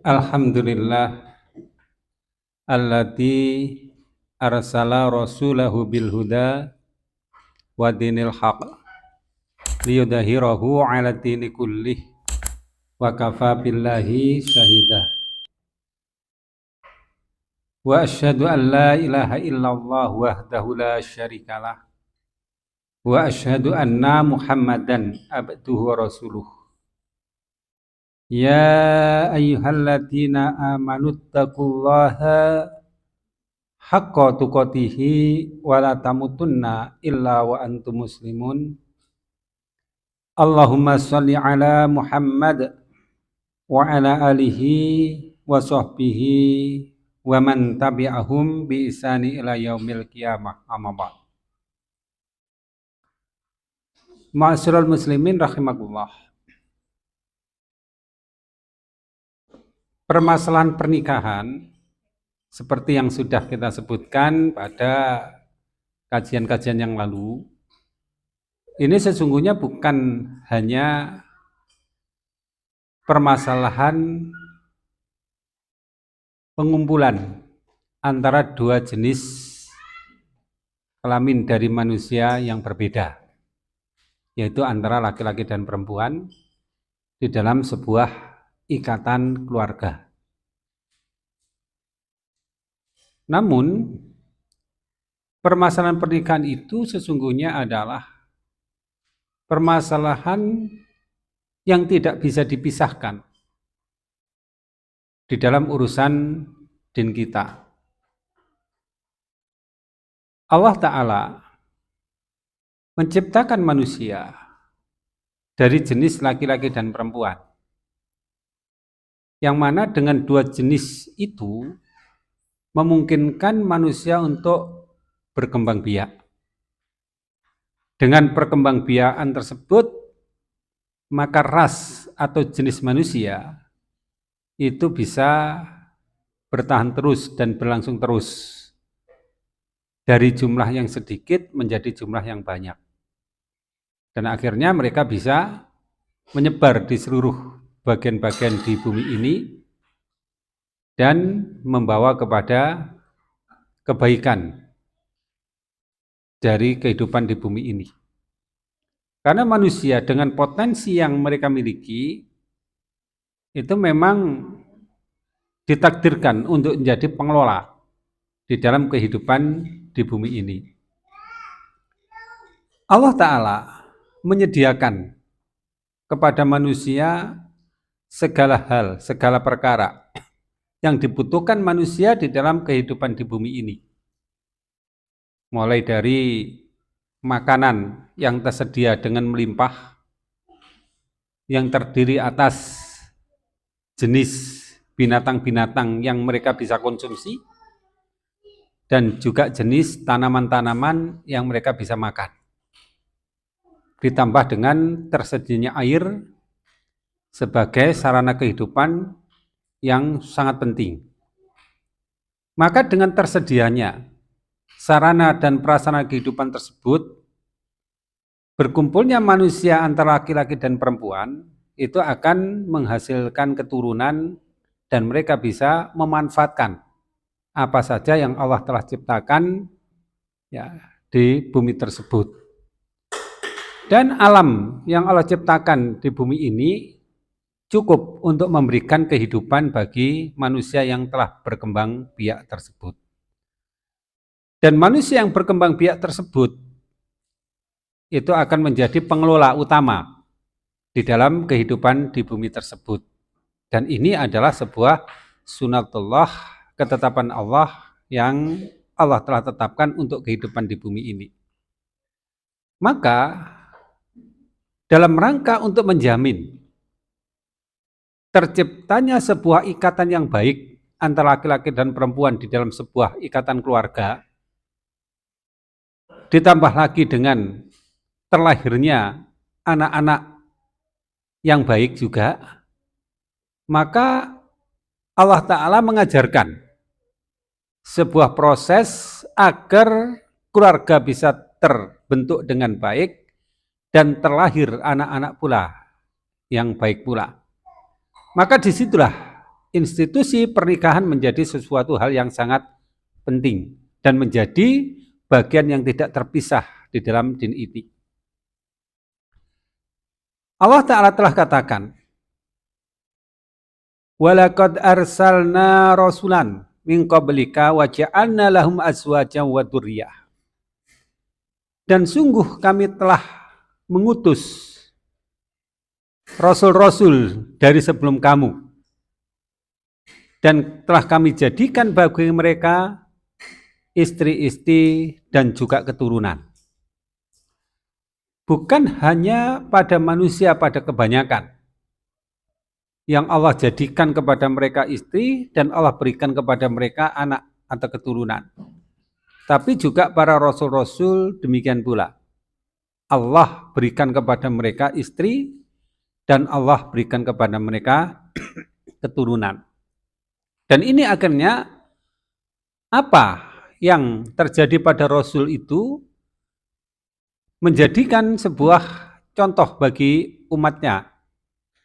Alhamdulillah allati arsala rasulahu bil huda wa dinil haq liyudahhirahu 'ala dini kullih wa kafa billahi syahida wa asyhadu an la ilaha illallah wahdahu la syarikalah wa asyhadu anna muhammadan abduhu wa rasuluh ya ayyuhalladzina amanuttaqullaha haqqa tuqatihi wa la tamutunna illa wa antum muslimun. Allahumma shalli ala Muhammad wa ala alihi wa sahbihi wa man tabi'ahum bi ihsani ila yaumil qiyamah, amma ba'd. Ma'asyiral muslimin rahimakumullah. Permasalahan pernikahan seperti yang sudah kita sebutkan pada kajian-kajian yang lalu, ini sesungguhnya bukan hanya permasalahan pengumpulan antara dua jenis kelamin dari manusia yang berbeda, yaitu antara laki-laki dan perempuan di dalam sebuah ikatan keluarga. Namun, permasalahan pernikahan itu sesungguhnya adalah permasalahan yang tidak bisa dipisahkan di dalam urusan din kita. Allah Ta'ala menciptakan manusia dari jenis laki-laki dan perempuan, yang mana dengan dua jenis itu memungkinkan manusia untuk berkembang biak. Dengan perkembangbiakan tersebut, maka ras atau jenis manusia itu bisa bertahan terus dan berlangsung terus dari jumlah yang sedikit menjadi jumlah yang banyak. Dan akhirnya mereka bisa menyebar di seluruh bagian-bagian di bumi ini dan membawa kepada kebaikan dari kehidupan di bumi ini. Karena manusia dengan potensi yang mereka miliki itu memang ditakdirkan untuk menjadi pengelola di dalam kehidupan di bumi ini. Allah Ta'ala menyediakan kepada manusia segala hal, segala perkara yang dibutuhkan manusia di dalam kehidupan di bumi ini. Mulai dari makanan yang tersedia dengan melimpah, yang terdiri atas jenis binatang-binatang yang mereka bisa konsumsi, dan juga jenis tanaman-tanaman yang mereka bisa makan. Ditambah dengan tersedianya air sebagai sarana kehidupan yang sangat penting. Maka dengan tersedianya sarana dan prasarana kehidupan tersebut, berkumpulnya manusia antara laki-laki dan perempuan itu akan menghasilkan keturunan dan mereka bisa memanfaatkan apa saja yang Allah telah ciptakan ya, di bumi tersebut. Dan alam yang Allah ciptakan di bumi ini cukup untuk memberikan kehidupan bagi manusia yang telah berkembang biak tersebut. Dan manusia yang berkembang biak tersebut itu akan menjadi pengelola utama di dalam kehidupan di bumi tersebut. Dan ini adalah sebuah sunatullah, ketetapan Allah yang Allah telah tetapkan untuk kehidupan di bumi ini. Maka dalam rangka untuk menjamin terciptanya sebuah ikatan yang baik antara laki-laki dan perempuan di dalam sebuah ikatan keluarga, ditambah lagi dengan terlahirnya anak-anak yang baik juga, maka Allah Ta'ala mengajarkan sebuah proses agar keluarga bisa terbentuk dengan baik dan terlahir anak-anak pula yang baik pula. Maka disitulah institusi pernikahan menjadi sesuatu hal yang sangat penting dan menjadi bagian yang tidak terpisah di dalam din ini. Allah Ta'ala telah katakan, walaqad arsalna rasulan min qablika wa ja'alna lahum azwajan wa dzurriyyah. Dan sungguh kami telah mengutus rasul-rasul dari sebelum kamu, dan telah kami jadikan bagi mereka istri-istri dan juga keturunan. Bukan hanya pada manusia pada kebanyakan yang Allah jadikan kepada mereka istri dan Allah berikan kepada mereka anak atau keturunan. Tapi juga para rasul-rasul demikian pula. Allah berikan kepada mereka istri dan Allah berikan kepada mereka keturunan. Dan ini akhirnya apa yang terjadi pada Rasul itu menjadikan sebuah contoh bagi umatnya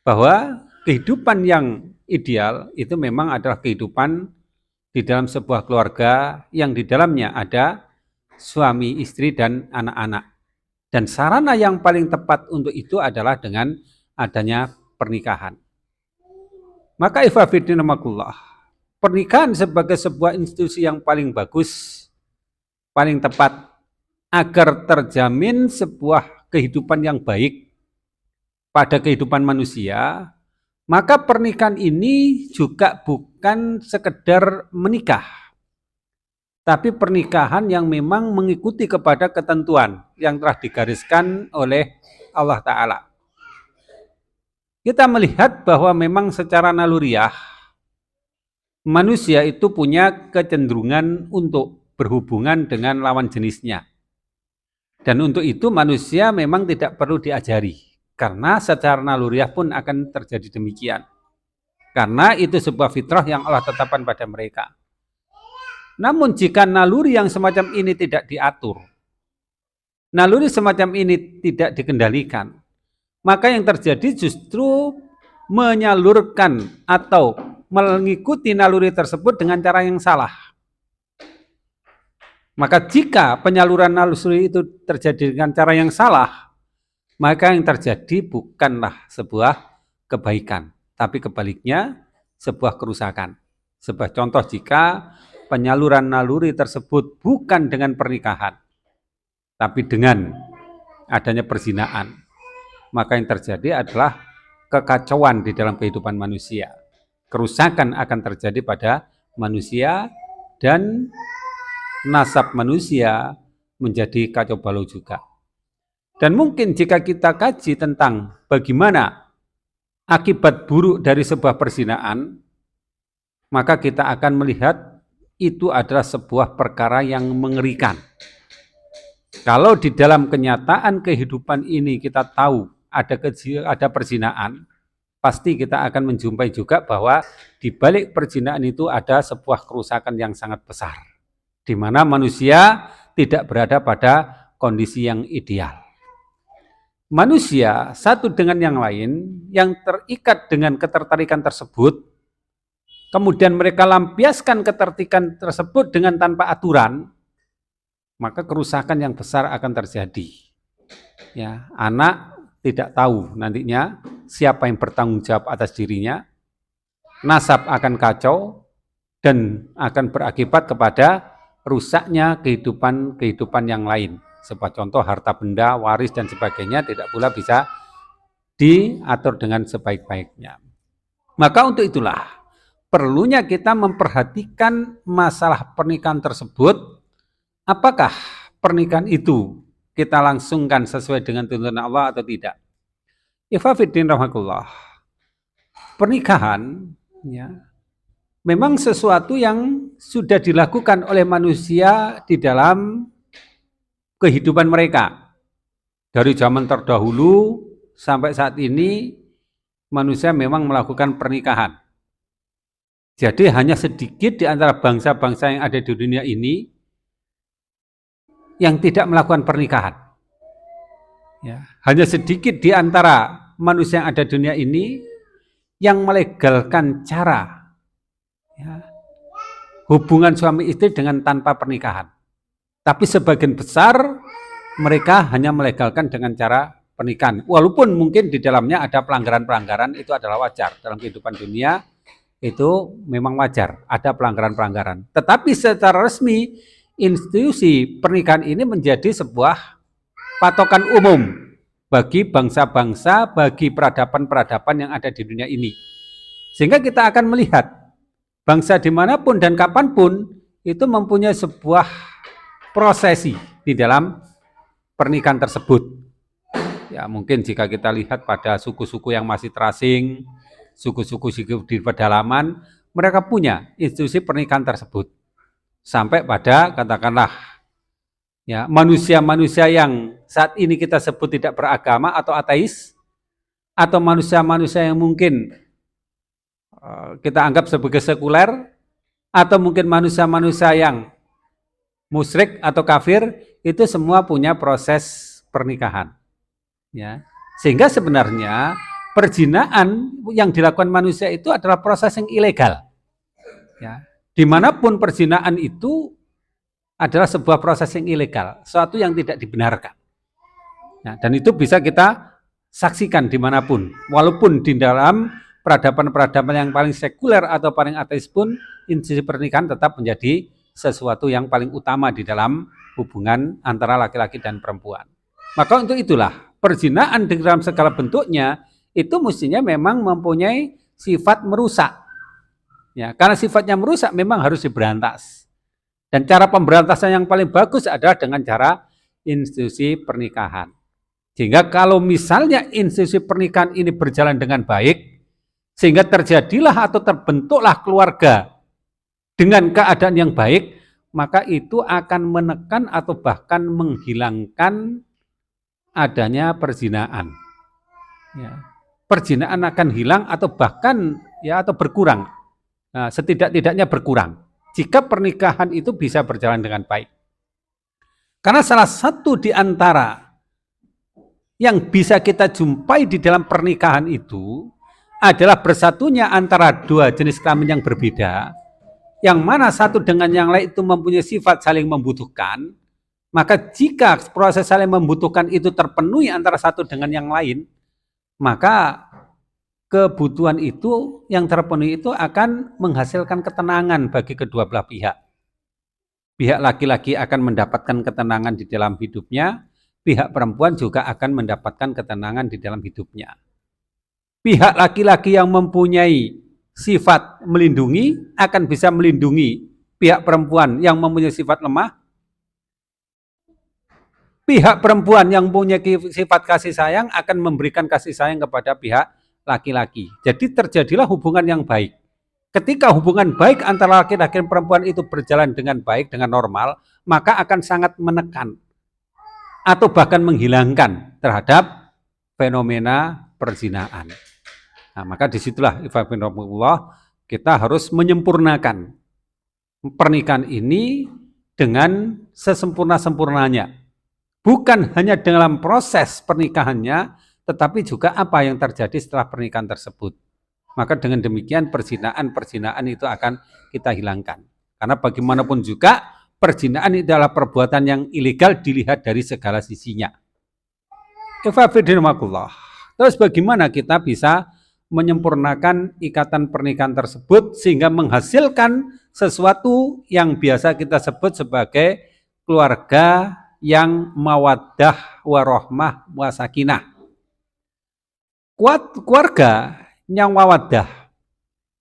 bahwa kehidupan yang ideal itu memang adalah kehidupan di dalam sebuah keluarga yang di dalamnya ada suami, istri, dan anak-anak. Dan sarana yang paling tepat untuk itu adalah dengan adanya pernikahan. Maka ikhwafidin rahimakumullah, pernikahan sebagai sebuah institusi yang paling bagus, paling tepat agar terjamin sebuah kehidupan yang baik pada kehidupan manusia, maka pernikahan ini juga bukan sekedar menikah, tapi pernikahan yang memang mengikuti kepada ketentuan yang telah digariskan oleh Allah Ta'ala. Kita melihat bahwa memang secara naluriah, manusia itu punya kecenderungan untuk berhubungan dengan lawan jenisnya. Dan untuk itu manusia memang tidak perlu diajari, karena secara naluriah pun akan terjadi demikian. Karena itu sebuah fitrah yang Allah tetapkan pada mereka. Namun jika naluri yang semacam ini tidak diatur, naluri semacam ini tidak dikendalikan, maka yang terjadi justru menyalurkan atau mengikuti naluri tersebut dengan cara yang salah. Maka jika penyaluran naluri itu terjadi dengan cara yang salah, maka yang terjadi bukanlah sebuah kebaikan, tapi kebaliknya sebuah kerusakan. Sebuah contoh jika penyaluran naluri tersebut bukan dengan pernikahan, tapi dengan adanya perzinaan, maka yang terjadi adalah kekacauan di dalam kehidupan manusia. Kerusakan akan terjadi pada manusia dan nasab manusia menjadi kacau balau juga. Dan mungkin jika kita kaji tentang bagaimana akibat buruk dari sebuah perzinaan, maka kita akan melihat itu adalah sebuah perkara yang mengerikan. Kalau di dalam kenyataan kehidupan ini kita tahu ada perzinaan, pasti kita akan menjumpai juga bahwa di balik perzinaan itu ada sebuah kerusakan yang sangat besar, di mana manusia tidak berada pada kondisi yang ideal. Manusia satu dengan yang lain yang terikat dengan ketertarikan tersebut, kemudian mereka lampiaskan ketertarikan tersebut dengan tanpa aturan, maka kerusakan yang besar akan terjadi. Ya, anak tidak tahu nantinya siapa yang bertanggung jawab atas dirinya, nasab akan kacau, dan akan berakibat kepada rusaknya kehidupan yang lain. Sebuah contoh harta benda, waris dan sebagainya tidak pula bisa diatur dengan sebaik-baiknya. Maka untuk itulah perlunya kita memperhatikan masalah pernikahan tersebut. Apakah pernikahan itu kita langsungkan sesuai dengan tuntunan Allah atau tidak? Ikhwatiddin rahimakumullah. Pernikahan ya, memang sesuatu yang sudah dilakukan oleh manusia di dalam kehidupan mereka. Dari zaman terdahulu sampai saat ini manusia memang melakukan pernikahan. Jadi hanya sedikit di antara bangsa-bangsa yang ada di dunia ini yang tidak melakukan pernikahan. Ya, hanya sedikit di antara manusia yang ada di dunia ini yang melegalkan cara Ya. Hubungan suami istri dengan tanpa pernikahan. Tapi sebagian besar mereka hanya melegalkan dengan cara pernikahan. Walaupun mungkin di dalamnya ada pelanggaran-pelanggaran, itu adalah wajar. Dalam kehidupan dunia itu memang wajar, ada pelanggaran-pelanggaran. Tetapi secara resmi, institusi pernikahan ini menjadi sebuah patokan umum bagi bangsa-bangsa, bagi peradaban-peradaban yang ada di dunia ini. Sehingga kita akan melihat bangsa dimanapun dan kapanpun itu mempunyai sebuah prosesi di dalam pernikahan tersebut. Ya, mungkin jika kita lihat pada suku-suku yang masih terasing, suku-suku di pedalaman, mereka punya institusi pernikahan tersebut. Sampai pada katakanlah ya manusia-manusia yang saat ini kita sebut tidak beragama atau ateis, atau manusia-manusia yang mungkin kita anggap sebagai sekuler, atau mungkin manusia-manusia yang musyrik atau kafir, itu semua punya proses pernikahan. Ya. Sehingga sebenarnya perzinahan yang dilakukan manusia itu adalah proses yang ilegal. Ya. Dimanapun perzinahan itu adalah sebuah proses yang ilegal, suatu yang tidak dibenarkan. Nah, dan itu bisa kita saksikan dimanapun, walaupun di dalam peradaban-peradaban yang paling sekuler atau paling ateis pun, institusi pernikahan tetap menjadi sesuatu yang paling utama di dalam hubungan antara laki-laki dan perempuan. Maka untuk itulah perzinahan di dalam segala bentuknya itu mestinya memang mempunyai sifat merusak. Ya, karena sifatnya merusak memang harus diberantas. Dan cara pemberantasan yang paling bagus adalah dengan cara institusi pernikahan. Sehingga kalau misalnya institusi pernikahan ini berjalan dengan baik, sehingga terjadilah atau terbentuklah keluarga dengan keadaan yang baik, maka itu akan menekan atau bahkan menghilangkan adanya perzinahan. Ya. Perzinahan akan hilang atau bahkan ya atau berkurang. Nah, setidak-tidaknya berkurang jika pernikahan itu bisa berjalan dengan baik. Karena salah satu di antara yang bisa kita jumpai di dalam pernikahan itu adalah bersatunya antara dua jenis kelamin yang berbeda, yang mana satu dengan yang lain itu mempunyai sifat saling membutuhkan. Maka jika proses saling membutuhkan itu terpenuhi antara satu dengan yang lain, maka kebutuhan itu yang terpenuhi itu akan menghasilkan ketenangan bagi kedua belah pihak. Pihak laki-laki akan mendapatkan ketenangan di dalam hidupnya, pihak perempuan juga akan mendapatkan ketenangan di dalam hidupnya. Pihak laki-laki yang mempunyai sifat melindungi akan bisa melindungi pihak perempuan yang mempunyai sifat lemah. Pihak perempuan yang punya sifat kasih sayang akan memberikan kasih sayang kepada pihak laki-laki. Jadi terjadilah hubungan yang baik. Ketika hubungan baik antara laki-laki dan perempuan itu berjalan dengan baik, dengan normal, maka akan sangat menekan atau bahkan menghilangkan terhadap fenomena perzinahan. Nah, maka disitulah kita harus menyempurnakan pernikahan ini dengan sesempurna-sempurnanya. Bukan hanya dalam proses pernikahannya, tetapi juga apa yang terjadi setelah pernikahan tersebut. Maka dengan demikian perzinahan itu akan kita hilangkan. Karena bagaimanapun juga perzinahan itu adalah perbuatan yang ilegal dilihat dari segala sisinya. Terus bagaimana kita bisa menyempurnakan ikatan pernikahan tersebut sehingga menghasilkan sesuatu yang biasa kita sebut sebagai keluarga yang mawaddah warahmah wasakinah. Keluarga yang mawaddah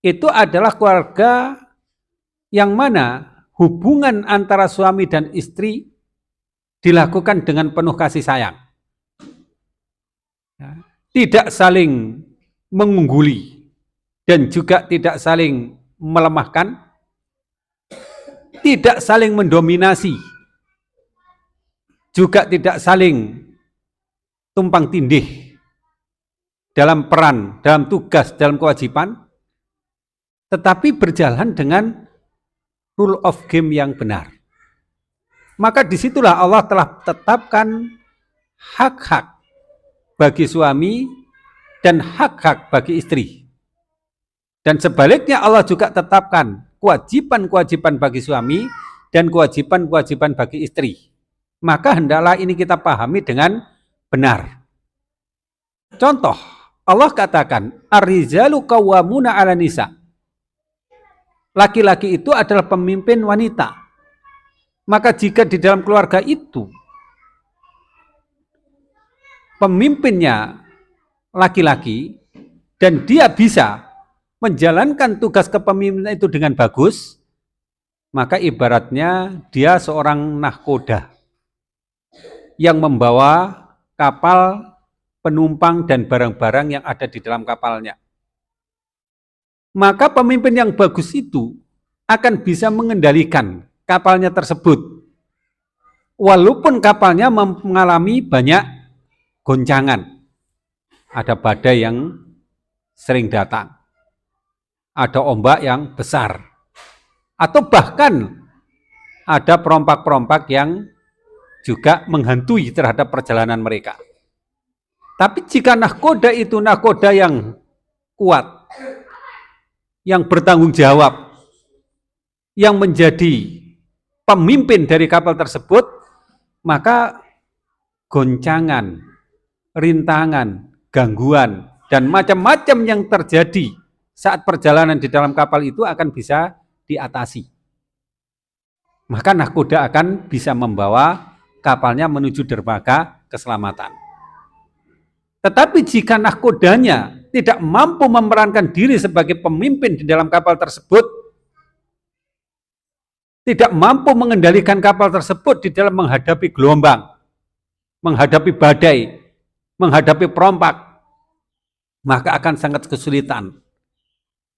itu adalah keluarga yang mana hubungan antara suami dan istri dilakukan dengan penuh kasih sayang. Tidak saling mengungguli dan juga tidak saling melemahkan, tidak saling mendominasi, juga tidak saling tumpang tindih dalam peran, dalam tugas, dalam kewajiban, tetapi berjalan dengan rule of game yang benar. Maka disitulah Allah telah tetapkan hak-hak bagi suami dan hak-hak bagi istri. Dan sebaliknya Allah juga tetapkan kewajiban-kewajiban bagi suami dan kewajiban-kewajiban bagi istri. Maka hendaklah ini kita pahami dengan benar. Contoh, Allah katakan, ar-rijalu qawwamuna 'alan nisa. Laki-laki itu adalah pemimpin wanita. Maka jika di dalam keluarga itu pemimpinnya laki-laki dan dia bisa menjalankan tugas kepemimpinan itu dengan bagus, maka ibaratnya dia seorang nahkoda yang membawa kapal, penumpang dan barang-barang yang ada di dalam kapalnya. Maka pemimpin yang bagus itu akan bisa mengendalikan kapalnya tersebut. Walaupun kapalnya mengalami banyak goncangan. Ada badai yang sering datang. Ada ombak yang besar. Atau bahkan ada perompak-perompak yang juga menghantui terhadap perjalanan mereka. Tapi jika nahkoda itu nahkoda yang kuat, yang bertanggung jawab, yang menjadi pemimpin dari kapal tersebut, maka goncangan, rintangan, gangguan, dan macam-macam yang terjadi saat perjalanan di dalam kapal itu akan bisa diatasi. Maka nahkoda akan bisa membawa kapalnya menuju dermaga keselamatan. Tetapi jika nahkodanya tidak mampu memerankan diri sebagai pemimpin di dalam kapal tersebut, tidak mampu mengendalikan kapal tersebut di dalam menghadapi gelombang, menghadapi badai, menghadapi perompak, maka akan sangat kesulitan.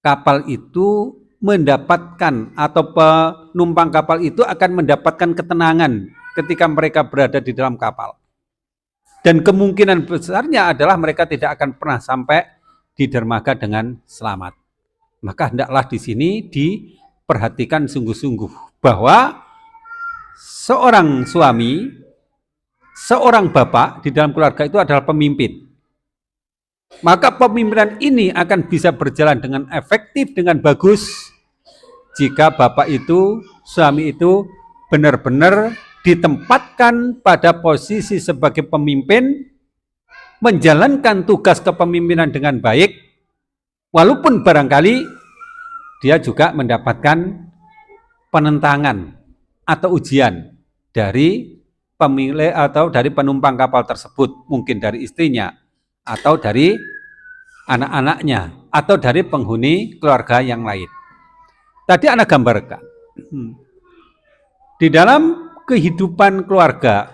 Kapal itu mendapatkan atau penumpang kapal itu akan mendapatkan ketenangan ketika mereka berada di dalam kapal. Dan kemungkinan besarnya adalah mereka tidak akan pernah sampai di dermaga dengan selamat. Maka hendaklah di sini diperhatikan sungguh-sungguh bahwa seorang suami, seorang bapak di dalam keluarga itu adalah pemimpin. Maka pemimpinan ini akan bisa berjalan dengan efektif, dengan bagus jika bapak itu, suami itu benar-benar ditempatkan pada posisi sebagai pemimpin, menjalankan tugas kepemimpinan dengan baik, walaupun barangkali dia juga mendapatkan penentangan atau ujian dari pemilik atau dari penumpang kapal tersebut, mungkin dari istrinya, atau dari anak-anaknya, atau dari penghuni keluarga yang lain. Tadi Anda gambarkan, di dalam kehidupan keluarga,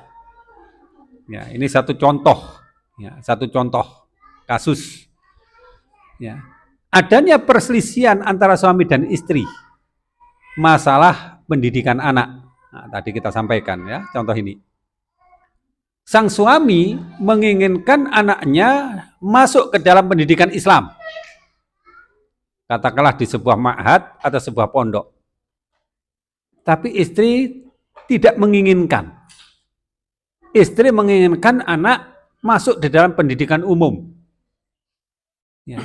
ya, ini satu contoh kasus, ya, adanya perselisihan antara suami dan istri, masalah pendidikan anak. Nah, tadi kita sampaikan ya contoh ini. Sang suami menginginkan anaknya masuk ke dalam pendidikan Islam, katakanlah di sebuah ma'had atau sebuah pondok. Tapi istri tidak menginginkan. Istri menginginkan anak masuk di dalam pendidikan umum. Ya.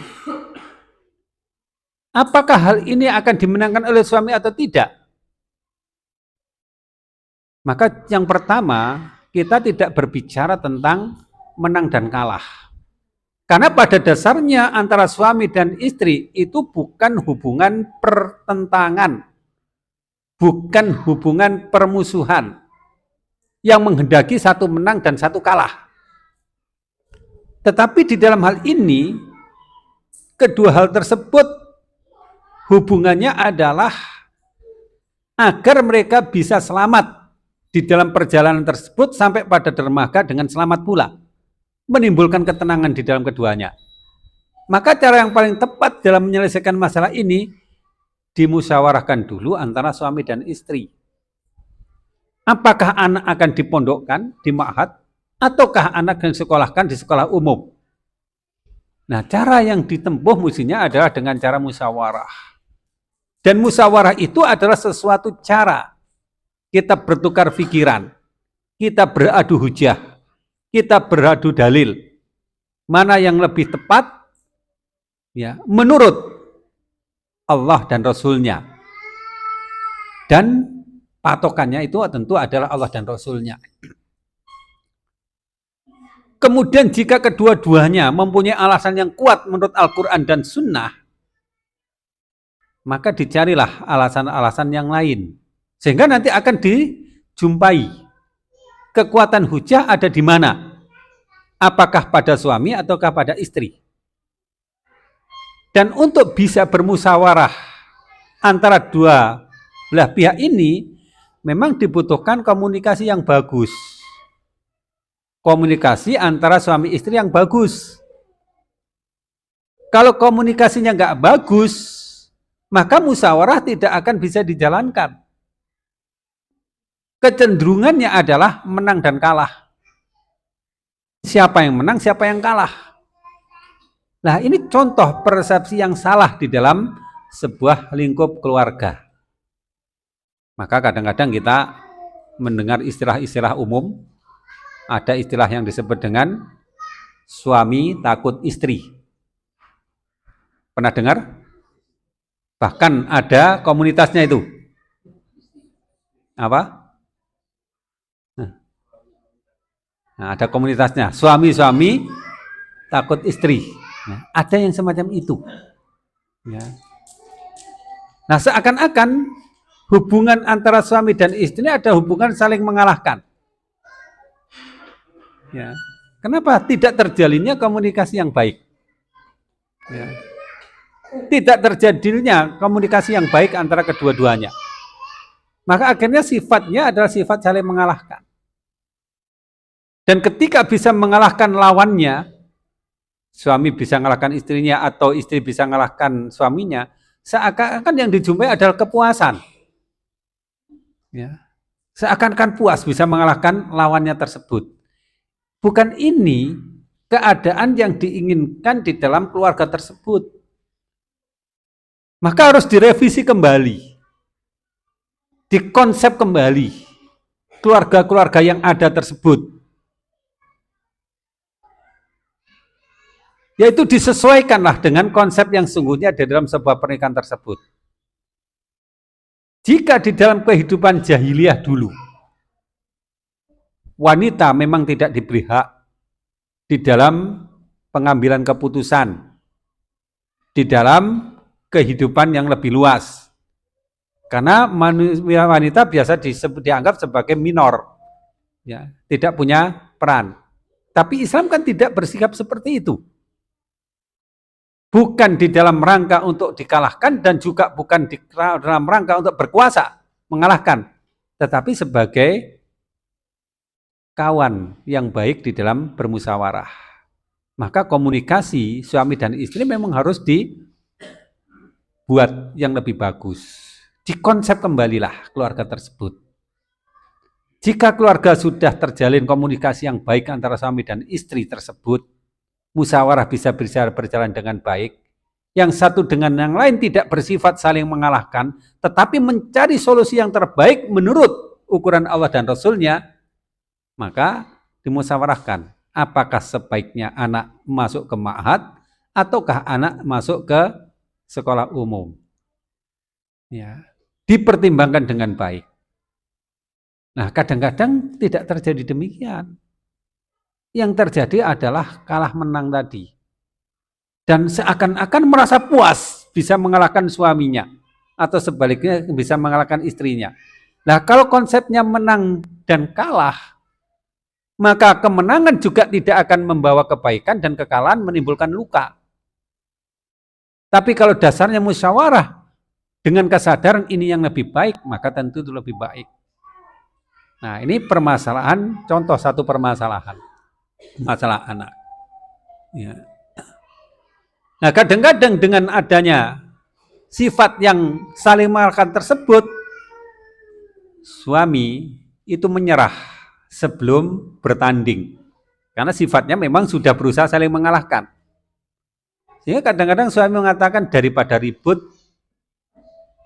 Apakah hal ini akan dimenangkan oleh suami atau tidak? Maka yang pertama, kita tidak berbicara tentang menang dan kalah. Karena pada dasarnya antara suami dan istri itu bukan hubungan pertentangan, bukan hubungan permusuhan yang menghendaki satu menang dan satu kalah. Tetapi di dalam hal ini, kedua hal tersebut hubungannya adalah agar mereka bisa selamat di dalam perjalanan tersebut sampai pada dermaga dengan selamat pula, menimbulkan ketenangan di dalam keduanya. Maka cara yang paling tepat dalam menyelesaikan masalah ini dimusyawarahkan dulu antara suami dan istri. Apakah anak akan dipondokkan di ma'had ataukah anak yang disekolahkan di sekolah umum? Nah, cara yang ditempuh mestinya adalah dengan cara musyawarah. Dan musyawarah itu adalah sesuatu cara kita bertukar pikiran, kita beradu hujah, kita beradu dalil. Mana yang lebih tepat? Ya, menurut Allah dan Rasulnya. Dan patokannya itu tentu adalah Allah dan Rasulnya. Kemudian jika kedua-duanya mempunyai alasan yang kuat menurut Al-Quran dan Sunnah, maka dicarilah alasan-alasan yang lain. Sehingga nanti akan dijumpai kekuatan hujah ada di mana. Apakah pada suami ataukah pada istri. Dan untuk bisa bermusyawarah antara dua belah pihak ini, memang dibutuhkan komunikasi yang bagus. Komunikasi antara suami istri yang bagus. Kalau komunikasinya nggak bagus, maka musyawarah tidak akan bisa dijalankan. Kecenderungannya adalah menang dan kalah. Siapa yang menang, siapa yang kalah. Nah, ini contoh persepsi yang salah di dalam sebuah lingkup keluarga. Maka kadang-kadang kita mendengar istilah-istilah umum. Ada istilah yang disebut dengan suami takut istri. Pernah dengar? Bahkan ada komunitasnya itu. Apa? Nah, ada komunitasnya. Suami-suami takut istri. Nah, ada yang semacam itu. Ya. Nah, seakan-akan hubungan antara suami dan istri ada hubungan saling mengalahkan. Ya. Kenapa tidak terjalinnya komunikasi yang baik? Ya. Tidak terjadinya komunikasi yang baik antara kedua-duanya. Maka akhirnya sifatnya adalah sifat saling mengalahkan. Dan ketika bisa mengalahkan lawannya, suami bisa mengalahkan istrinya atau istri bisa mengalahkan suaminya, seakan-akan yang dijumpai adalah kepuasan. Ya. Seakan-akan puas bisa mengalahkan lawannya tersebut. Bukan ini keadaan yang diinginkan di dalam keluarga tersebut. Maka harus direvisi kembali. Dikonsep kembali keluarga-keluarga yang ada tersebut. Yaitu disesuaikanlah dengan konsep yang sungguhnya di dalam sebuah pernikahan tersebut. Jika di dalam kehidupan jahiliyah dulu, wanita memang tidak diberi hak di dalam pengambilan keputusan, di dalam kehidupan yang lebih luas. Karena wanita biasa dianggap sebagai minor, ya, tidak punya peran. Tapi Islam kan tidak bersikap seperti itu. Bukan di dalam rangka untuk dikalahkan dan juga bukan di dalam rangka untuk berkuasa, mengalahkan. Tetapi sebagai kawan yang baik di dalam bermusyawarah. Maka komunikasi suami dan istri memang harus dibuat yang lebih bagus. Dikonsep kembalilah keluarga tersebut. Jika keluarga sudah terjalin komunikasi yang baik antara suami dan istri tersebut, musyawarah bisa berjalan dengan baik. Yang satu dengan yang lain tidak bersifat saling mengalahkan, tetapi mencari solusi yang terbaik menurut ukuran Allah dan Rasulnya, maka dimusyawarahkan apakah sebaiknya anak masuk ke ma'had ataukah anak masuk ke sekolah umum. Ya, dipertimbangkan dengan baik. Nah, kadang-kadang tidak terjadi demikian. Yang terjadi adalah kalah menang tadi. Dan seakan-akan merasa puas bisa mengalahkan suaminya atau sebaliknya bisa mengalahkan istrinya. Nah, kalau konsepnya menang dan kalah, maka kemenangan juga tidak akan membawa kebaikan dan kekalahan menimbulkan luka. Tapi kalau dasarnya musyawarah dengan kesadaran ini yang lebih baik, maka tentu itu lebih baik. Nah, ini permasalahan, contoh satu permasalahan, masalah anak. Ya. Nah, kadang-kadang dengan adanya sifat yang saling mengalahkan tersebut, suami itu menyerah sebelum bertanding. Karena sifatnya memang sudah berusaha saling mengalahkan. Sehingga kadang-kadang suami mengatakan daripada ribut,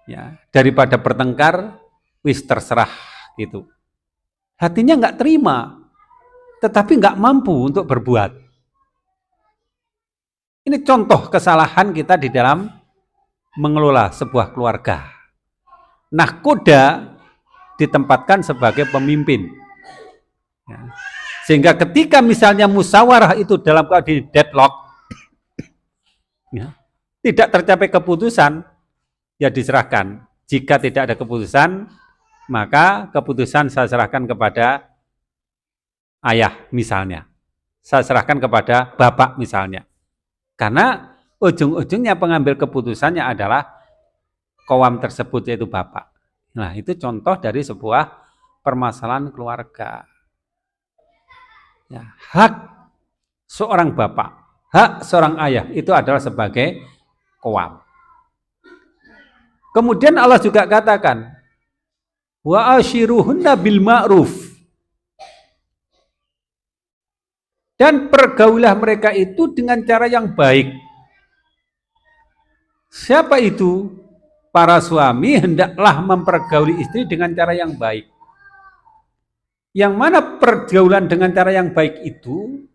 ya, daripada bertengkar, wis terserah gitu. Hatinya nggak terima, tetapi nggak mampu untuk berbuat. Ini contoh kesalahan kita di dalam mengelola sebuah keluarga. Nahkoda ditempatkan sebagai pemimpin. Ya. Sehingga ketika misalnya musyawarah itu dalam keadaan deadlock, ya, tidak tercapai keputusan, ya diserahkan. Jika tidak ada keputusan, maka keputusan saya serahkan kepada ayah misalnya. Saya serahkan kepada bapak misalnya. Karena ujung-ujungnya pengambil keputusannya adalah qawam tersebut, yaitu bapak. Nah, itu contoh dari sebuah permasalahan keluarga. Ya, hak seorang bapak, hak seorang ayah itu adalah sebagai qawam. Kemudian Allah juga katakan, wa ashiruhunna bil ma'ruf. Dan pergaulah mereka itu dengan cara yang baik. Siapa itu? Para suami hendaklah mempergauli istri dengan cara yang baik. Yang mana pergaulan dengan cara yang baik itu?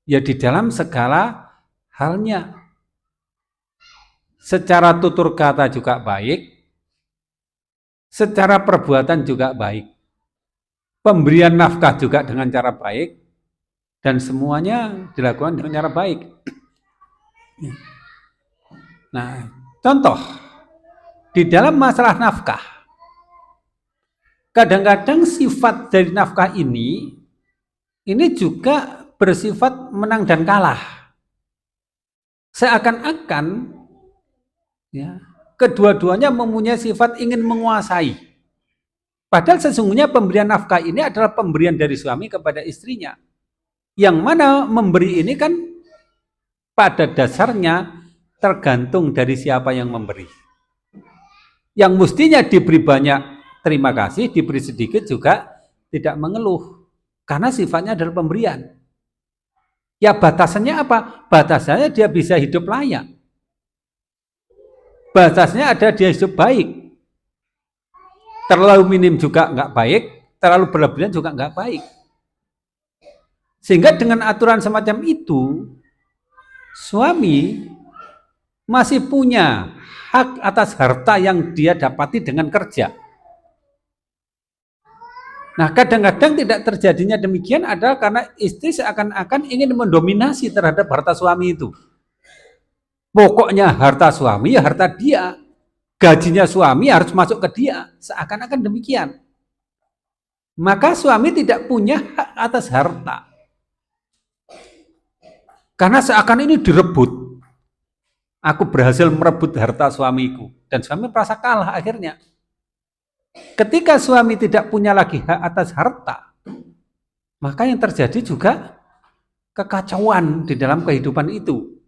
Ya di dalam segala halnya. Secara tutur kata juga baik, secara perbuatan juga baik. Pemberian nafkah juga dengan cara baik, dan semuanya dilakukan dengan cara baik. Nah, contoh, di dalam masalah nafkah, kadang-kadang sifat dari nafkah ini juga bersifat menang dan kalah. Seakan-akan ya, kedua-duanya mempunyai sifat ingin menguasai. Padahal sesungguhnya pemberian nafkah ini adalah pemberian dari suami kepada istrinya. Yang mana memberi ini kan pada dasarnya tergantung dari siapa yang memberi. Yang mestinya diberi banyak terima kasih, diberi sedikit juga tidak mengeluh. Karena sifatnya adalah pemberian. Ya batasannya apa? Batasannya dia bisa hidup layak. Batasnya ada dia hidup baik. Terlalu minim juga nggak baik, terlalu berlebihan juga nggak baik. Sehingga dengan aturan semacam itu, suami masih punya hak atas harta yang dia dapati dengan kerja. Nah, kadang-kadang tidak terjadinya demikian adalah karena istri seakan-akan ingin mendominasi terhadap harta suami itu. Pokoknya harta suami ya harta dia. Gajinya suami harus masuk ke dia. Seakan-akan demikian. Maka suami tidak punya hak atas harta. Karena seakan ini direbut. Aku berhasil merebut harta suamiku. Dan suami merasa kalah akhirnya. Ketika suami tidak punya lagi hak atas harta, maka yang terjadi juga kekacauan di dalam kehidupan itu.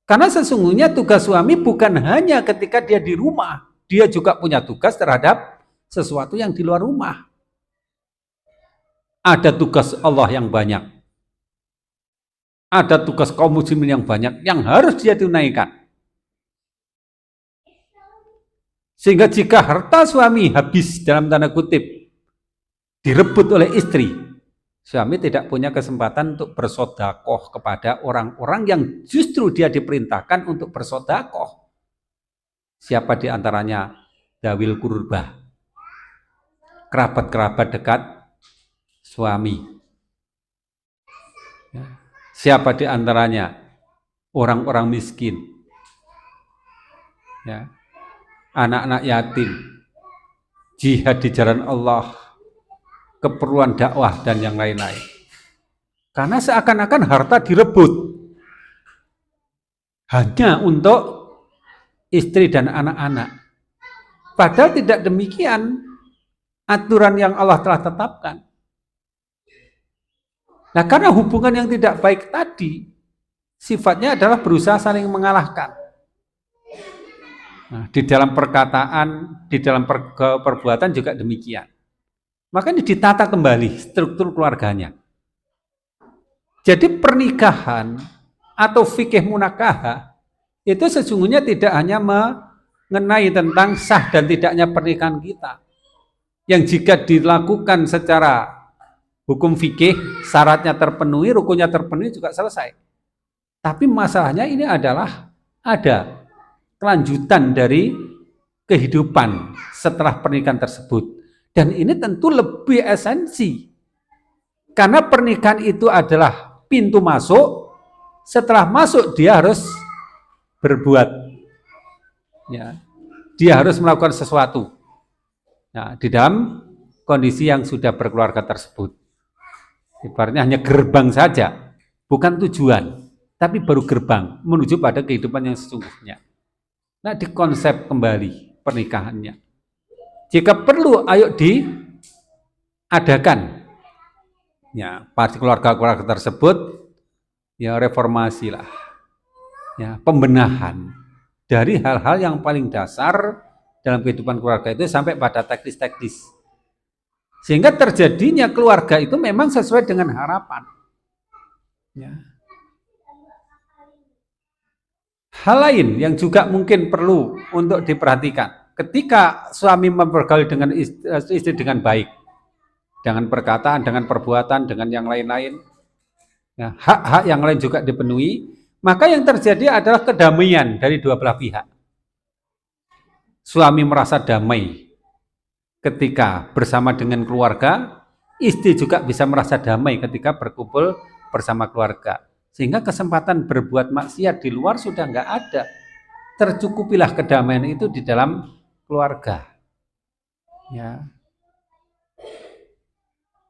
Karena sesungguhnya tugas suami bukan hanya ketika dia di rumah. Dia juga punya tugas terhadap sesuatu yang di luar rumah. Ada tugas Allah yang banyak. Ada tugas kaum muslimin yang banyak yang harus dia tunaikan. Sehingga jika harta suami habis dalam tanda kutip direbut oleh istri, suami tidak punya kesempatan untuk bersodakoh kepada orang-orang yang justru dia diperintahkan untuk bersodakoh. Siapa di antaranya? Dawil kurbah, kerabat-kerabat dekat suami. Siapa di antaranya? Orang-orang miskin, ya, anak-anak yatim, jihad di jalan Allah, keperluan dakwah dan yang lain-lain. Karena seakan-akan harta direbut hanya untuk istri dan anak-anak. Padahal tidak demikian aturan yang Allah telah tetapkan. Nah, karena hubungan yang tidak baik tadi sifatnya adalah berusaha saling mengalahkan. Nah, di dalam perkataan, di dalam perbuatan juga demikian. Maka ini ditata kembali struktur keluarganya. Jadi pernikahan atau fikih munakahah itu sesungguhnya tidak hanya mengenai tentang sah dan tidaknya pernikahan kita. Yang jika dilakukan secara hukum fikih, syaratnya terpenuhi, rukunnya terpenuhi juga selesai. Tapi masalahnya ini adalah ada kelanjutan dari kehidupan setelah pernikahan tersebut. Dan ini tentu lebih esensi. Karena pernikahan itu adalah pintu masuk, setelah masuk dia harus berbuat. Ya, dia harus melakukan sesuatu. Nah, di dalam kondisi yang sudah berkeluarga tersebut. Ibaratnya hanya gerbang saja, bukan tujuan, tapi baru gerbang menuju pada kehidupan yang sesungguhnya. Nah, dikonsep kembali pernikahannya. Jika perlu, ayo diadakan. Ya, pada keluarga-keluarga tersebut, ya reformasi lah. Ya, pembenahan dari hal-hal yang paling dasar dalam kehidupan keluarga itu sampai pada teknis-teknis. Sehingga terjadinya keluarga itu memang sesuai dengan harapan. Ya. Hal lain yang juga mungkin perlu untuk diperhatikan, ketika suami mempergauli dengan istri dengan baik, dengan perkataan, dengan perbuatan, dengan yang lain-lain, ya, hak-hak yang lain juga dipenuhi, maka yang terjadi adalah kedamaian dari dua belah pihak. Suami merasa damai ketika bersama dengan keluarga, istri juga bisa merasa damai ketika berkumpul bersama keluarga. Sehingga kesempatan berbuat maksiat di luar sudah nggak ada. Tercukupilah kedamaian itu di dalam keluarga. Ya.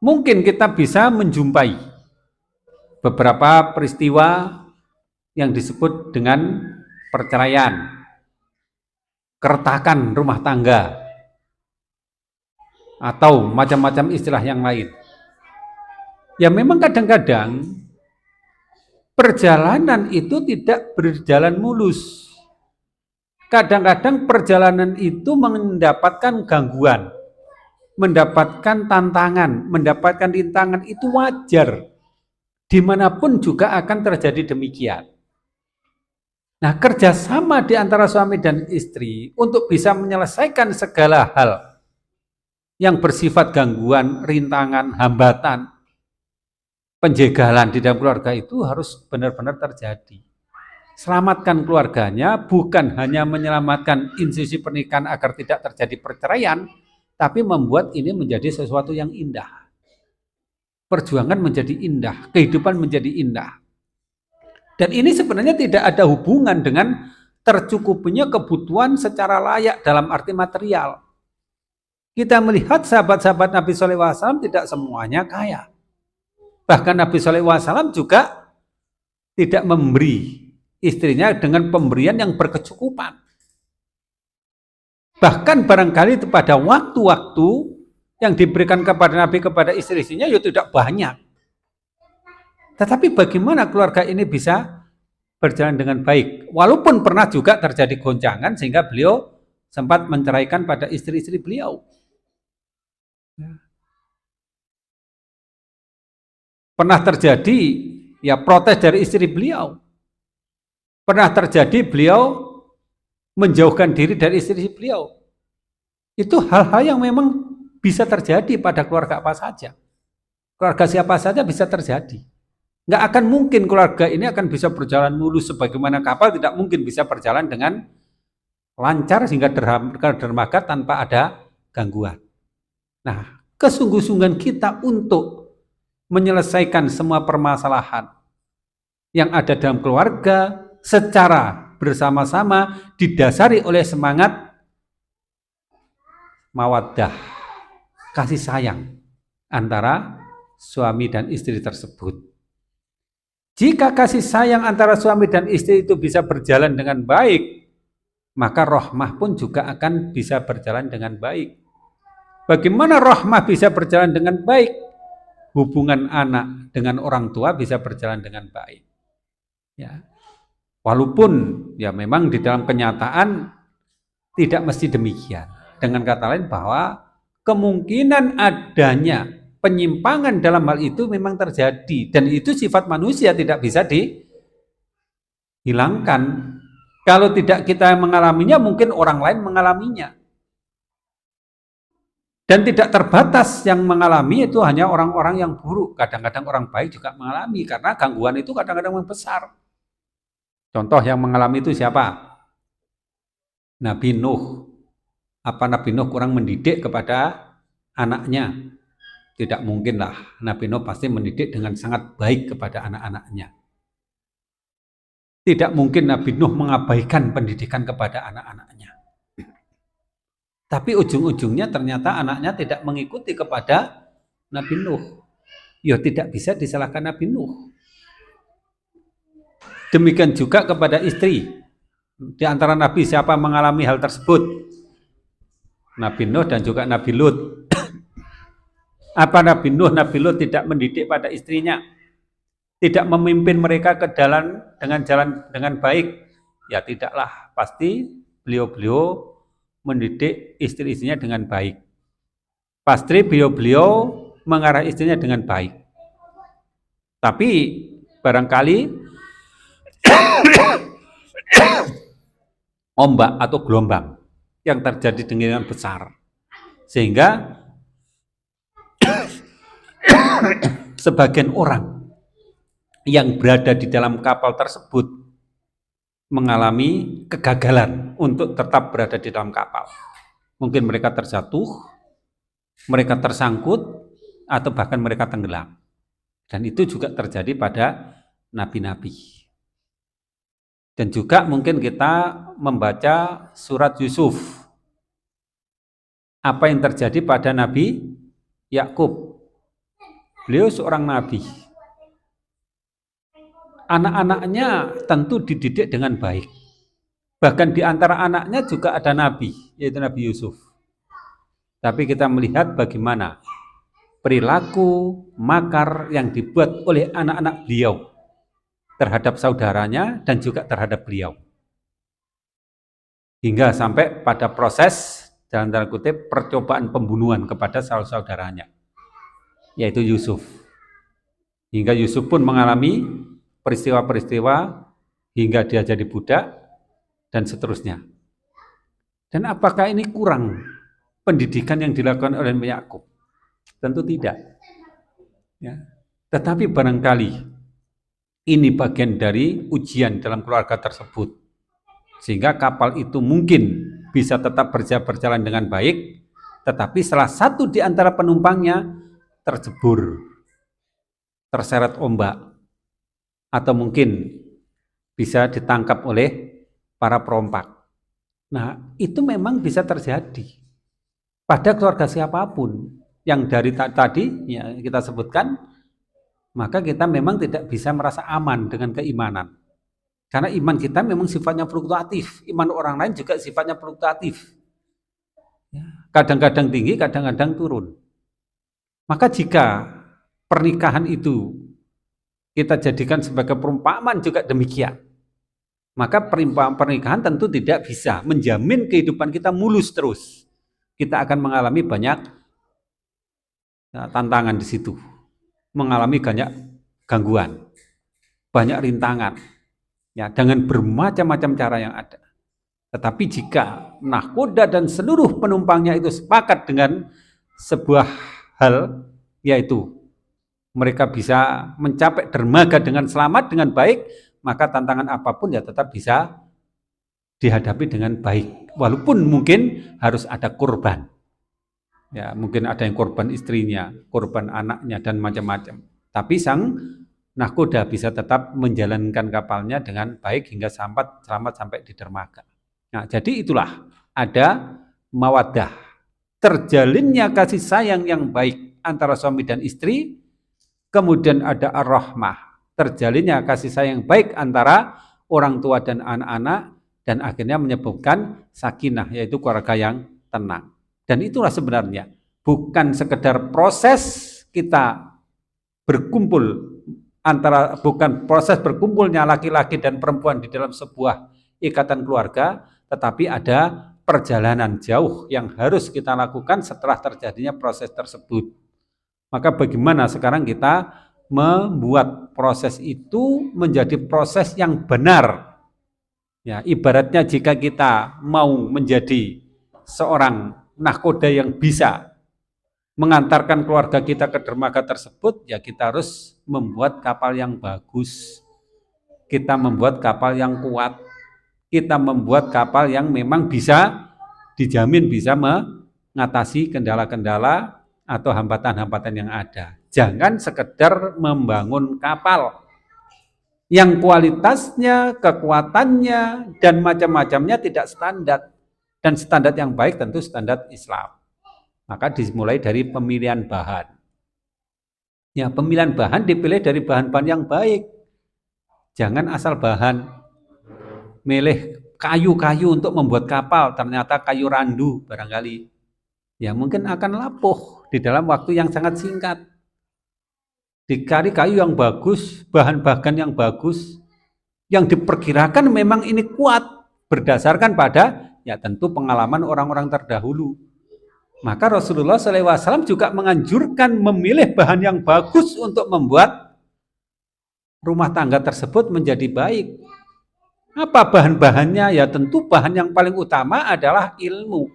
Mungkin kita bisa menjumpai beberapa peristiwa yang disebut dengan perceraian, keretakan rumah tangga, atau macam-macam istilah yang lain. Ya memang kadang-kadang perjalanan itu tidak berjalan mulus. Kadang-kadang perjalanan itu mendapatkan gangguan, mendapatkan tantangan, mendapatkan rintangan, itu wajar. Dimanapun juga akan terjadi demikian. Nah, kerjasama di antara suami dan istri untuk bisa menyelesaikan segala hal yang bersifat gangguan, rintangan, hambatan, penjagalan di dalam keluarga itu harus benar-benar terjadi. Selamatkan keluarganya, bukan hanya menyelamatkan institusi pernikahan agar tidak terjadi perceraian, tapi membuat ini menjadi sesuatu yang indah. Perjuangan menjadi indah, kehidupan menjadi indah. Dan ini sebenarnya tidak ada hubungan dengan tercukupinya kebutuhan secara layak dalam arti material. Kita melihat sahabat-sahabat Nabi SAW tidak semuanya kaya. Bahkan Nabi SAW juga tidak memberi istrinya dengan pemberian yang berkecukupan. Bahkan barangkali pada waktu-waktu yang diberikan kepada Nabi kepada istri-istrinya ya tidak banyak. Tetapi bagaimana keluarga ini bisa berjalan dengan baik? Walaupun pernah juga terjadi goncangan sehingga beliau sempat menceraikan pada istri-istri beliau. Pernah terjadi ya protes dari istri beliau. Pernah terjadi beliau menjauhkan diri dari istri beliau. Itu hal-hal yang memang bisa terjadi pada keluarga apa saja. Keluarga siapa saja bisa terjadi. Nggak akan mungkin keluarga ini akan bisa berjalan mulus sebagaimana kapal, tidak mungkin bisa berjalan dengan lancar sehingga dermaga tanpa ada gangguan. Nah, kesungguh-sungguhan kita untuk menyelesaikan semua permasalahan yang ada dalam keluarga secara bersama-sama didasari oleh semangat mawaddah, kasih sayang antara suami dan istri tersebut. Jika kasih sayang antara suami dan istri itu bisa berjalan dengan baik, maka rahmah pun juga akan bisa berjalan dengan baik. Bagaimana rahmah bisa berjalan dengan baik? Hubungan anak dengan orang tua bisa berjalan dengan baik. Ya. Walaupun ya memang di dalam kenyataan tidak mesti demikian. Dengan kata lain bahwa kemungkinan adanya penyimpangan dalam hal itu memang terjadi dan itu sifat manusia, tidak bisa dihilangkan. Kalau tidak kita mengalaminya, mungkin orang lain mengalaminya. Dan tidak terbatas yang mengalami itu hanya orang-orang yang buruk. Kadang-kadang orang baik juga mengalami karena gangguan itu kadang-kadang besar. Contoh yang mengalami itu siapa? Nabi Nuh. Apa Nabi Nuh kurang mendidik kepada anaknya? Tidak mungkinlah. Nabi Nuh pasti mendidik dengan sangat baik kepada anak-anaknya. Tidak mungkin Nabi Nuh mengabaikan pendidikan kepada anak-anaknya. Tapi ujung-ujungnya ternyata anaknya tidak mengikuti kepada Nabi Nuh. Ya tidak bisa disalahkan Nabi Nuh. Demikian juga kepada istri. Di antara Nabi siapa mengalami hal tersebut? Nabi Nuh dan juga Nabi Lut. Apa Nabi Nuh, Nabi Lut tidak mendidik pada istrinya? Tidak memimpin mereka ke jalan dengan baik? Ya tidaklah. Pasti beliau-beliau mendidik istri-istrinya dengan baik. Pasti beliau-beliau mengarah istrinya dengan baik. Tapi barangkali ombak atau gelombang yang terjadi dengan besar, sehingga sebagian orang yang berada di dalam kapal tersebut mengalami kegagalan untuk tetap berada di dalam kapal. Mungkin mereka terjatuh, mereka tersangkut, atau bahkan mereka tenggelam. Dan itu juga terjadi pada nabi-nabi. Dan juga mungkin kita membaca surat Yusuf. Apa yang terjadi pada Nabi Yakub? Beliau seorang nabi. Anak-anaknya tentu dididik dengan baik. Bahkan di antara anaknya juga ada nabi, yaitu Nabi Yusuf. Tapi kita melihat bagaimana perilaku makar yang dibuat oleh anak-anak beliau terhadap saudaranya dan juga terhadap beliau. Hingga sampai pada proses, dalam tanda kutip, percobaan pembunuhan kepada saudaranya, yaitu Yusuf. Hingga Yusuf pun mengalami peristiwa-peristiwa hingga dia jadi budak dan seterusnya. Dan apakah ini kurang pendidikan yang dilakukan oleh Yakub? Tentu tidak. Ya. Tetapi barangkali ini bagian dari ujian dalam keluarga tersebut, sehingga kapal itu mungkin bisa tetap berjalan dengan baik, tetapi salah satu di antara penumpangnya terjebur, terseret ombak, atau mungkin bisa ditangkap oleh para perompak. Nah, itu memang bisa terjadi pada keluarga siapapun yang dari tadi ya kita sebutkan, maka kita memang tidak bisa merasa aman dengan keimanan. Karena iman kita memang sifatnya fluktuatif, iman orang lain juga sifatnya fluktuatif. Kadang-kadang tinggi, kadang-kadang turun. Maka jika pernikahan itu kita jadikan sebagai perumpamaan juga demikian, maka pernikahan tentu tidak bisa menjamin kehidupan kita mulus terus. Kita akan mengalami banyak tantangan di situ, mengalami banyak gangguan, banyak rintangan, ya dengan bermacam-macam cara yang ada. Tetapi jika nahkoda dan seluruh penumpangnya itu sepakat dengan sebuah hal, yaitu mereka bisa mencapai dermaga dengan selamat, dengan baik, maka tantangan apapun ya tetap bisa dihadapi dengan baik. Walaupun mungkin harus ada korban. Ya, mungkin ada yang korban istrinya, korban anaknya, dan macam-macam. Tapi sang nahkoda bisa tetap menjalankan kapalnya dengan baik hingga selamat sampai di dermaga. Nah, jadi itulah ada mawaddah, terjalinnya kasih sayang yang baik antara suami dan istri. Kemudian ada ar-rahmah, terjalinnya kasih sayang baik antara orang tua dan anak-anak, dan akhirnya menyebabkan sakinah, yaitu keluarga yang tenang. Dan itulah sebenarnya bukan sekedar proses kita berkumpul bukan proses berkumpulnya laki-laki dan perempuan di dalam sebuah ikatan keluarga, tetapi ada perjalanan jauh yang harus kita lakukan setelah terjadinya proses tersebut. Maka bagaimana sekarang kita membuat proses itu menjadi proses yang benar. Ya, ibaratnya jika kita mau menjadi seorang nahkoda yang bisa mengantarkan keluarga kita ke dermaga tersebut, ya kita harus membuat kapal yang bagus. Kita membuat kapal yang kuat. kita membuat kapal yang memang bisa dijamin bisa mengatasi kendala-kendala atau hambatan-hambatan yang ada. Jangan sekedar membangun kapal yang kualitasnya, kekuatannya, dan macam-macamnya tidak standar. Dan standar yang baik tentu standar Islam. Maka dimulai dari pemilihan bahan. Ya, pemilihan bahan dipilih dari bahan-bahan yang baik. Jangan asal bahan. Milih kayu-kayu untuk membuat kapal, ternyata kayu randu barangkali. Ya mungkin akan lapuh di dalam waktu yang sangat singkat. Dicari kayu yang bagus, bahan-bahan yang bagus, yang diperkirakan memang ini kuat, berdasarkan pada ya tentu pengalaman orang-orang terdahulu. Maka Rasulullah SAW juga menganjurkan memilih bahan yang bagus untuk membuat rumah tangga tersebut menjadi baik. Apa bahan-bahannya? Ya tentu bahan yang paling utama adalah ilmu,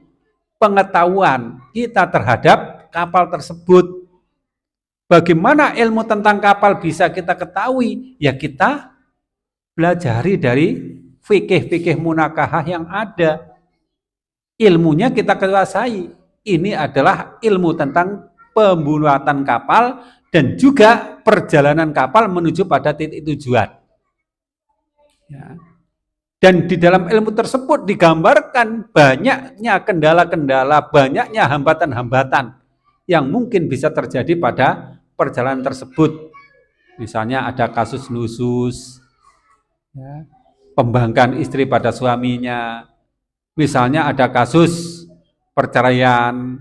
pengetahuan kita terhadap kapal tersebut. Bagaimana ilmu tentang kapal bisa kita ketahui? Ya kita pelajari dari fikih-fikih munakahah yang ada. Ilmunya kita kuasai. Ini adalah ilmu tentang pembuatan kapal dan juga perjalanan kapal menuju pada titik tujuan. Ya. Dan di dalam ilmu tersebut digambarkan banyaknya kendala-kendala, banyaknya hambatan-hambatan yang mungkin bisa terjadi pada perjalanan tersebut. Misalnya ada kasus nusus, ya, pembangkangan istri pada suaminya, misalnya ada kasus perceraian,